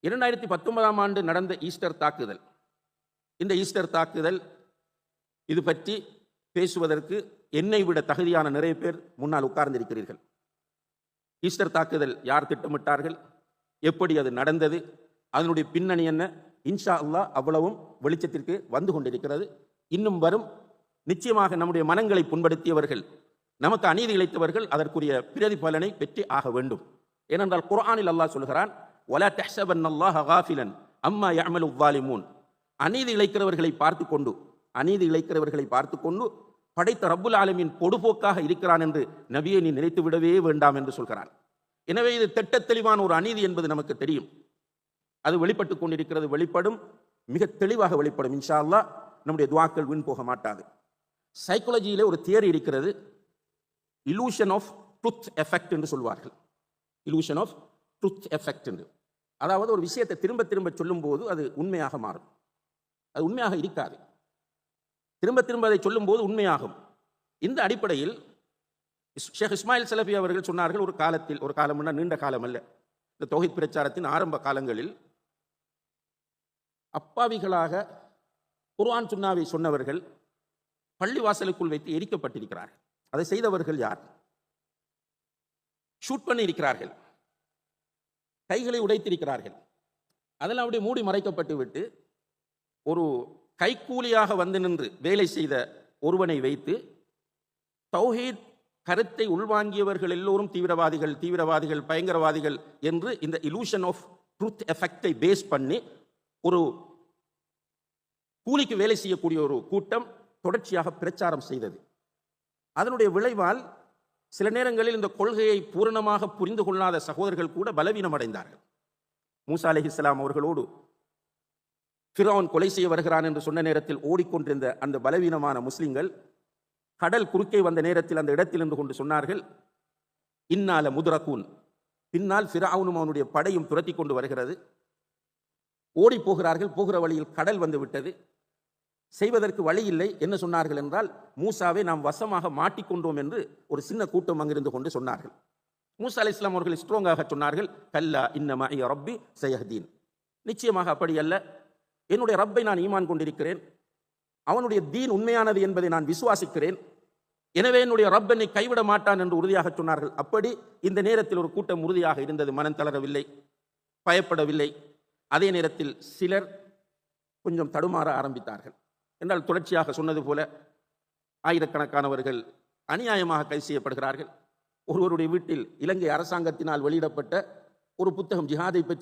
2019ஆம் ஆண்டு நடந்த ஈஸ்டர் தாக்குதல், இந்த ஈஸ்டர் தாக்குதல் இது பற்றி பேசுவதற்கு என்னை விட தகுதியான நிறைய பேர் முன்னால் உட்கார்ந்திருக்கிறீர்கள். ஈஸ்டர் தாக்குதல் யார் திட்டமிட்டார்கள், எப்படி அது நடந்தது, அதனுடைய பின்னணி என்ன, இன்ஷா அல்லாஹ் அவ்வளவும் வெளிச்சத்திற்கு வந்து கொண்டிருக்கிறது. இன்னும் வரும். நிச்சயமாக நம்முடைய மனங்களை புண்படுத்தியவர்கள், நமக்கு அநீதி இழைத்தவர்கள் அதற்குரிய பிரதிபலனை பெற்று ஆக வேண்டும். ஏனென்றால் குர்ஆனில் அல்லாஹ் சொல்கிறான், வலா தஹ்ஸபன்னல்லாஹ காஃபிலன் அம்மா யஅமலு ஸாலிமூன். அநீதி இழைக்கிறவர்களை பார்த்து கொண்டு படைத்த ரப்புல் ஆலமீன் பொடுபோக்காக இருக்கிறான் என்று நபியை நீ நினைத்து விடவே வேண்டாம் என்று சொல்கிறான். எனவே இது திட்டத் தெளிவான ஒரு அநீதி என்பது நமக்கு தெரியும். அது வெளிப்பட்டுக் கொண்டிருக்கிறது, வெளிப்படும், மிக தெளிவாக வெளிப்படும். இன்ஷா அல்லாஹ் நம்முடைய துஆக்கள் வீண் போக மாட்டாது. சைக்காலஜியிலே ஒரு தியரி இருக்கிறது, இலூஷன் ஆஃப் ட்ரூத் எஃபெக்ட் என்று சொல்வார்கள். இலூஷன் ஆஃப் ட்ரூத் எஃபெக்ட் என்று, அதாவது ஒரு விஷயத்தை திரும்ப திரும்ப சொல்லும் போது அது உண்மையாக மாறும். அது உண்மையாக இருக்காது, திரும்ப திரும்ப அதை சொல்லும் போது உண்மையாகும். இந்த அடிப்படையில் ஷேக் இஸ்மாயில் சலஃபி அவர்கள் சொன்னார்கள், ஒரு காலம் முன்னர், நீண்ட காலம் அல்ல, இந்த தௌஹீத் பிரச்சாரத்தின் ஆரம்ப காலங்களில் அப்பாவிகளாக குர்ஆன் சுன்னாவை சொன்னவர்கள் பள்ளிவாசலுக்குள் வைத்து எரிக்கப்பட்டிருக்கிறார்கள். அதை செய்தவர்கள் யார்? ஷூட் பண்ணி இருக்கிறார்கள், கைகளை உடைத்திருக்கிறார்கள். அதெல்லாம் அப்படியே மூடி மறைக்கப்பட்டு விட்டு ஒரு கைக்கூலியாக வந்து நின்று வேலை செய்த ஒருவனை வைத்து தௌஹீத் கருத்தை உள்வாங்கியவர்கள் எல்லோரும் தீவிரவாதிகள், பயங்கரவாதிகள் என்று இந்த இலூஷன் ஆஃப் ட்ரூத் எஃபெக்டை பேஸ் பண்ணி ஒரு கூலிக்கு வேலை செய்யக்கூடிய ஒரு கூட்டம் தொடர்ச்சியாக பிரச்சாரம் செய்தது. அதனுடைய விளைவால் சில நேரங்களில் இந்த கொள்கையை பூரணமாக புரிந்து கொள்ளாத சகோதரர்கள் கூட பலவீனம் அடைந்தார்கள். மூசா அலைஹிஸ்ஸலாம் அவர்களோடு ஃபிரௌன் கொலை செய்ய வருகிறான் என்று சொன்ன நேரத்தில் ஓடிக்கொண்டிருந்த அந்த பலவீனமான முஸ்லிம்கள் கடல் குறுக்கே வந்த நேரத்தில் அந்த இடத்தில் இருந்து கொண்டு சொன்னார்கள், இன்னால முத்ரகூன், பின்னால் ஃபிரௌனும் அவனுடைய படையும் துரத்தி கொண்டு வருகிறது. ஓடி போகிறார்கள், போகிற வழியில் கடல் வந்து விட்டது, செய்வதற்கு வழி இல்லை. என்ன சொன்னார்கள் என்றால், மூசாவை நாம் வசமாக மாட்டிக்கொண்டோம் என்று ஒரு சின்ன கூட்டம் அங்கிருந்து கொண்டு சொன்னார்கள். மூசா அலைஹிஸ்ஸலாம் அவர்கள் ஸ்ட்ராங்காக சொன்னார்கள், கல்லா இன்னமா ரப்பி சயஹ்தீன், நிச்சயமாக அப்படி அல்ல, என்னுடைய ரப்பை நான் ஈமான் கொண்டிருக்கிறேன், அவனுடைய தீன் உண்மையானது என்பதை நான் விசுவாசிக்கிறேன், எனவே என்னுடைய ரப் என்னை கைவிட மாட்டான் என்று உறுதியாக சொன்னார்கள். அப்படி இந்த நேரத்தில் ஒரு கூட்டம் உறுதியாக இருந்தது, மனம் தளரவில்லை, பயப்படவில்லை. அதே நேரத்தில் சிலர் கொஞ்சம் தடுமாற ஆரம்பித்தார்கள். என்றால் தொடர்ச்சியாக சொன்னது போல ஆயிரக்கணக்கானவர்கள் அநியாயமாக கைது செய்யப்படுகிறார்கள். ஒருவருடைய வீட்டில் இலங்கை அரசாங்கத்தினால் வெளியிடப்பட்ட ஒரு புத்தகம், ஜிஹாதை